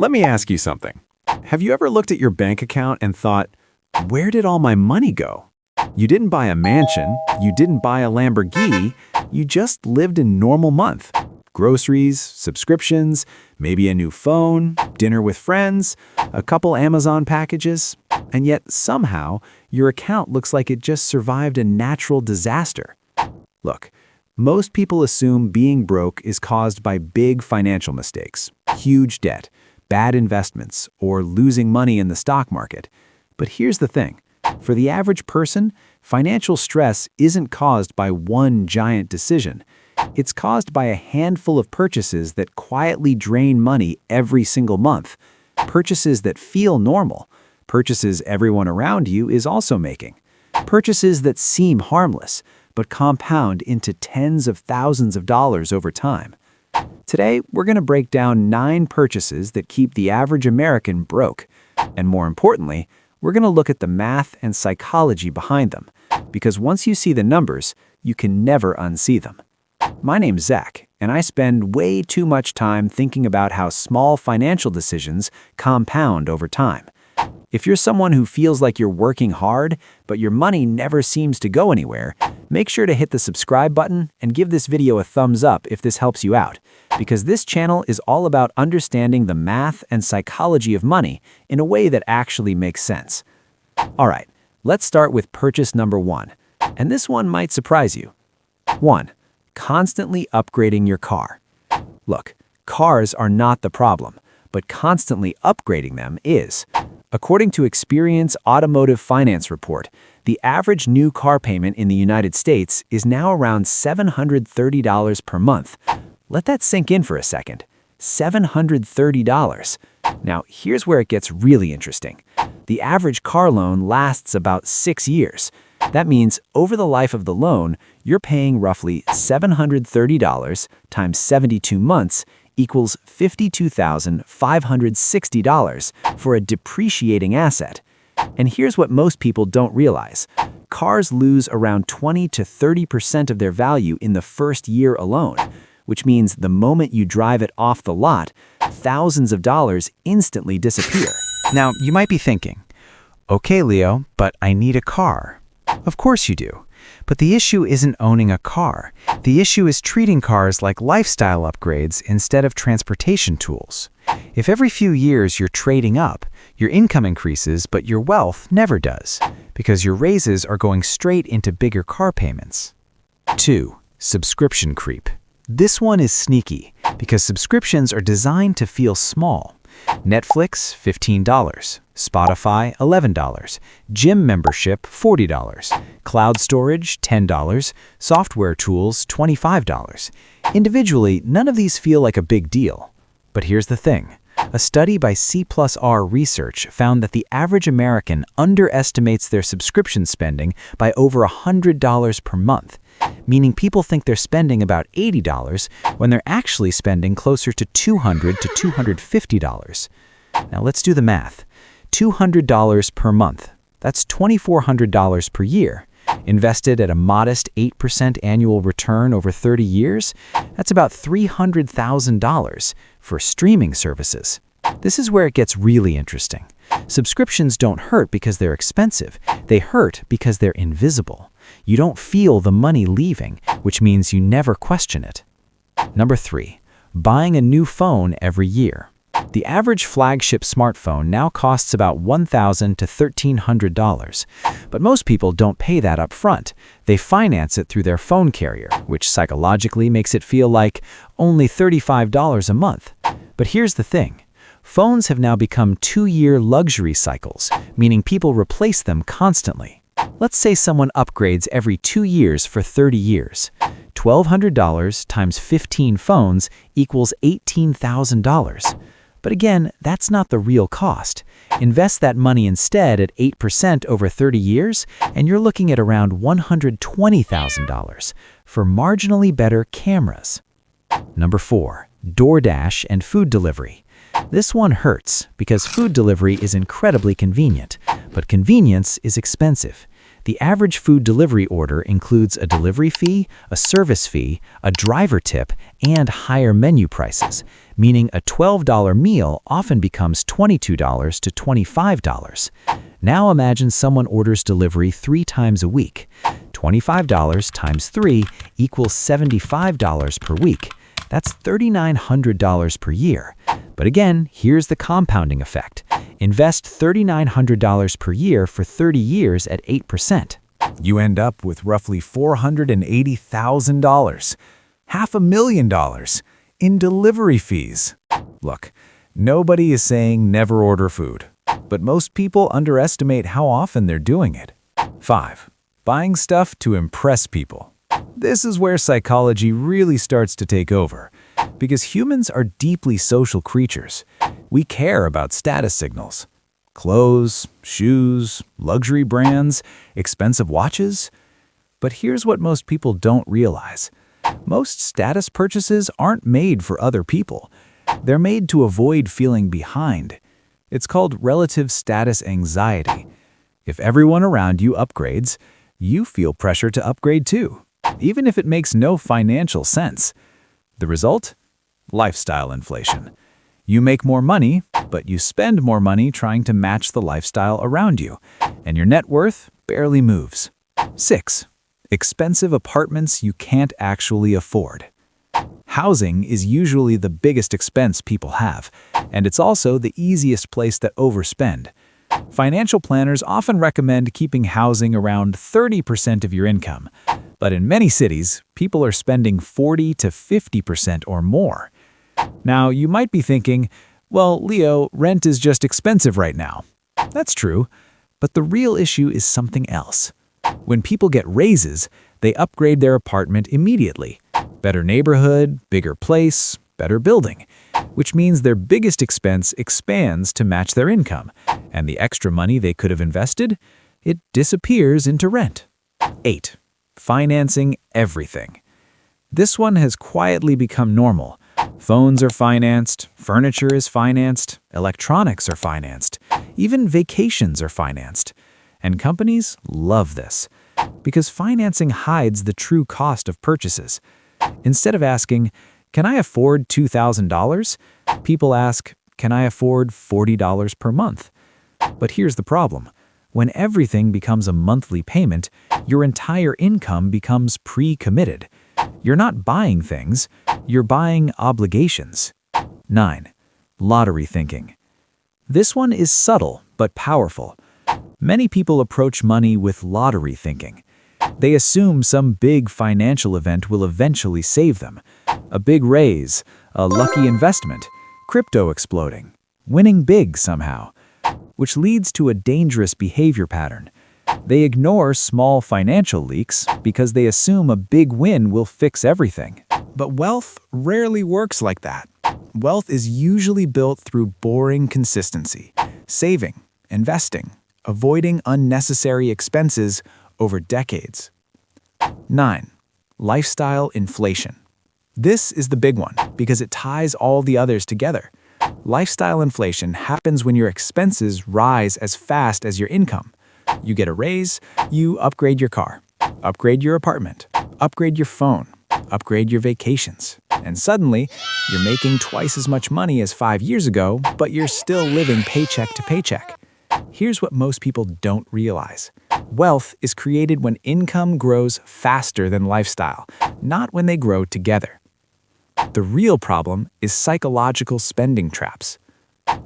Let me ask you something. Have you ever looked at your bank account and thought, where did all my money go? You didn't buy a mansion, you didn't buy a Lamborghini, you just lived a normal month. Groceries, subscriptions, maybe a new phone, dinner with friends, a couple Amazon packages, and yet somehow your account looks like it just survived a natural disaster. Look, most people assume being broke is caused by big financial mistakes, huge debt, bad investments, or losing money in the stock market. But here's the thing. For the average person, financial stress isn't caused by one giant decision. It's caused by a handful of purchases that quietly drain money every single month. Purchases that feel normal. Purchases everyone around you is also making. Purchases that seem harmless, but compound into tens of thousands of dollars over time. Today, we're going to break down 9 purchases that keep the average American broke. And more importantly, we're going to look at the math and psychology behind them, because once you see the numbers, you can never unsee them. My name's Zach, and I spend way too much time thinking about how small financial decisions compound over time. If you're someone who feels like you're working hard, but your money never seems to go anywhere, make sure to hit the subscribe button and give this video a thumbs up if this helps you out, because this channel is all about understanding the math and psychology of money in a way that actually makes sense. All right, let's start with purchase number 1, and this one might surprise you. 1. Constantly upgrading your car. Look, cars are not the problem, but constantly upgrading them is. According to Experience Automotive Finance Report, the average new car payment in the United States is now around $730 per month. Let that sink in for a second. $730. Now, here's where it gets really interesting. The average car loan lasts about 6 years. That means over the life of the loan, you're paying roughly $730 times 72 months equals $52,560 for a depreciating asset. And here's what most people don't realize. Cars lose around 20 to 30% of their value in the first year alone, which means the moment you drive it off the lot, thousands of dollars instantly disappear. Now, you might be thinking, okay, Leo, but I need a car. Of course you do. But the issue isn't owning a car. The issue is treating cars like lifestyle upgrades instead of transportation tools. If every few years you're trading up, your income increases, but your wealth never does, because your raises are going straight into bigger car payments. 2. Subscription creep. This one is sneaky, because subscriptions are designed to feel small. Netflix, $15. Spotify, $11. Gym membership, $40. Cloud storage, $10. Software tools, $25. Individually, none of these feel like a big deal. But here's the thing. A study by C+R Research found that the average American underestimates their subscription spending by over $100 per month, meaning people think they're spending about $80 when they're actually spending closer to $200 to $250. Now let's do the math. $200 per month. That's $2,400 per year. Invested at a modest 8% annual return over 30 years, that's about $300,000 for streaming services. This is where it gets really interesting. Subscriptions don't hurt because they're expensive. They hurt because they're invisible. You don't feel the money leaving, which means you never question it. Number 3, buying a new phone every year. The average flagship smartphone now costs about $1,000 to $1,300, but most people don't pay that up front. They finance it through their phone carrier, which psychologically makes it feel like only $35 a month. But here's the thing. Phones have now become 2-year luxury cycles, meaning people replace them constantly. Let's say someone upgrades every 2 years for 30 years. $1,200 times 15 phones equals $18,000. But again, that's not the real cost. Invest that money instead at 8% over 30 years, and you're looking at around $120,000 for marginally better cameras. Number 4, DoorDash and food delivery. This one hurts because food delivery is incredibly convenient, but convenience is expensive. The average food delivery order includes a delivery fee, a service fee, a driver tip, and higher menu prices, meaning a $12 meal often becomes $22 to $25. Now imagine someone orders delivery 3 times a week. $25 times 3 equals $75 per week. That's $3,900 per year. But again, here's the compounding effect. Invest $3,900 per year for 30 years at 8%. You end up with roughly $480,000, $500,000 in delivery fees. Look, nobody is saying never order food, but most people underestimate how often they're doing it. 5. Buying stuff to impress people. This is where psychology really starts to take over, because humans are deeply social creatures. We care about status signals. Clothes, shoes, luxury brands, expensive watches. But here's what most people don't realize. Most status purchases aren't made for other people. They're made to avoid feeling behind. It's called relative status anxiety. If everyone around you upgrades, you feel pressure to upgrade too, even if it makes no financial sense. The result? Lifestyle inflation. You make more money, but you spend more money trying to match the lifestyle around you, and your net worth barely moves. 6. Expensive apartments you can't actually afford. Housing is usually the biggest expense people have, and it's also the easiest place to overspend. Financial planners often recommend keeping housing around 30% of your income, but in many cities, people are spending 40 to 50% or more. Now, you might be thinking, well, Leo, rent is just expensive right now. That's true, but the real issue is something else. When people get raises, they upgrade their apartment immediately. Better neighborhood, bigger place, better building, which means their biggest expense expands to match their income, and the extra money they could have invested, it disappears into rent. 8. Financing everything. This one has quietly become normal. Phones are financed, furniture is financed, electronics are financed, even vacations are financed. And companies love this, because financing hides the true cost of purchases. Instead of asking, "Can I afford $2,000?" people ask, "Can I afford $40 per month?" But here's the problem. When everything becomes a monthly payment, your entire income becomes pre-committed. You're not buying things, you're buying obligations. 9. Lottery thinking. This one is subtle but powerful. Many people approach money with lottery thinking. They assume some big financial event will eventually save them. A big raise, a lucky investment, crypto exploding, winning big somehow, which leads to a dangerous behavior pattern. They ignore small financial leaks because they assume a big win will fix everything. But wealth rarely works like that. Wealth is usually built through boring consistency, saving, investing, avoiding unnecessary expenses over decades. 9. Lifestyle inflation. This is the big one because it ties all the others together. Lifestyle inflation happens when your expenses rise as fast as your income. You get a raise, you upgrade your car, upgrade your apartment, upgrade your phone, upgrade your vacations. And suddenly, you're making twice as much money as 5 years ago, but you're still living paycheck to paycheck. Here's what most people don't realize. Wealth is created when income grows faster than lifestyle, not when they grow together. The real problem is psychological spending traps.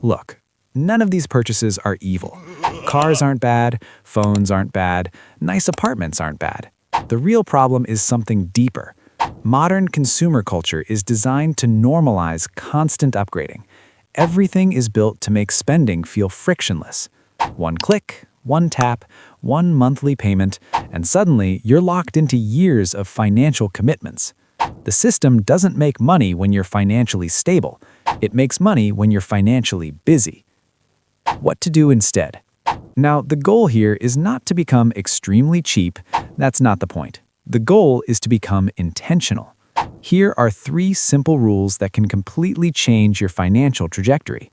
Look, none of these purchases are evil. Cars aren't bad, phones aren't bad, nice apartments aren't bad. The real problem is something deeper. Modern consumer culture is designed to normalize constant upgrading. Everything is built to make spending feel frictionless. One click, one tap, one monthly payment, and suddenly you're locked into years of financial commitments. The system doesn't make money when you're financially stable. It makes money when you're financially busy. What to do instead? Now, the goal here is not to become extremely cheap. That's not the point. The goal is to become intentional. Here are 3 simple rules that can completely change your financial trajectory.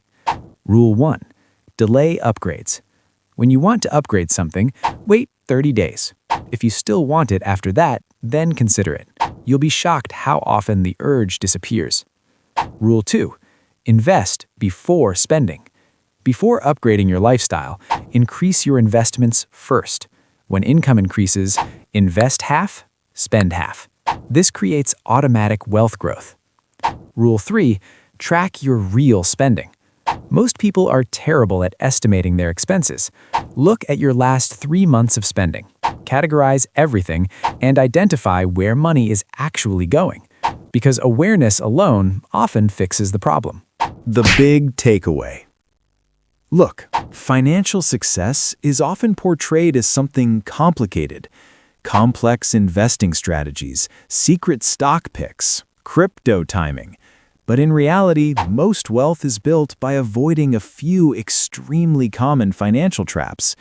Rule 1. Delay upgrades. When you want to upgrade something, wait 30 days. If you still want it after that, then consider it. You'll be shocked how often the urge disappears. Rule 2. Invest before spending. Before upgrading your lifestyle, increase your investments first. When income increases, invest half, spend half. This creates automatic wealth growth. Rule 3. Track your real spending. Most people are terrible at estimating their expenses. Look at your last 3 months of spending. Categorize everything and identify where money is actually going, because awareness alone often fixes the problem. The big takeaway. Look, financial success is often portrayed as something complicated. Complex investing strategies, secret stock picks, crypto timing. But in reality, most wealth is built by avoiding a few extremely common financial traps.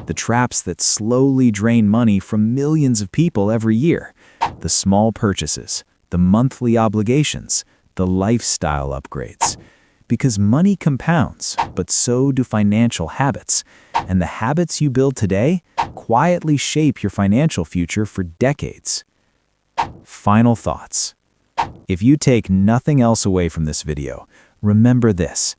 The traps that slowly drain money from millions of people every year. The small purchases, the monthly obligations, the lifestyle upgrades. Because money compounds, but so do financial habits. And the habits you build today quietly shape your financial future for decades. Final thoughts. If you take nothing else away from this video, remember this.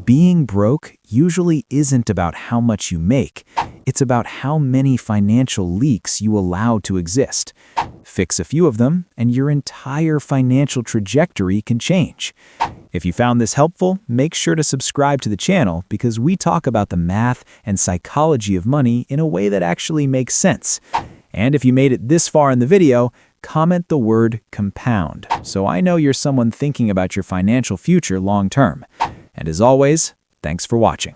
Being broke usually isn't about how much you make. It's about how many financial leaks you allow to exist. Fix a few of them, and your entire financial trajectory can change. If you found this helpful, make sure to subscribe to the channel because we talk about the math and psychology of money in a way that actually makes sense. And if you made it this far in the video, comment the word compound so I know you're someone thinking about your financial future long term. And as always, thanks for watching.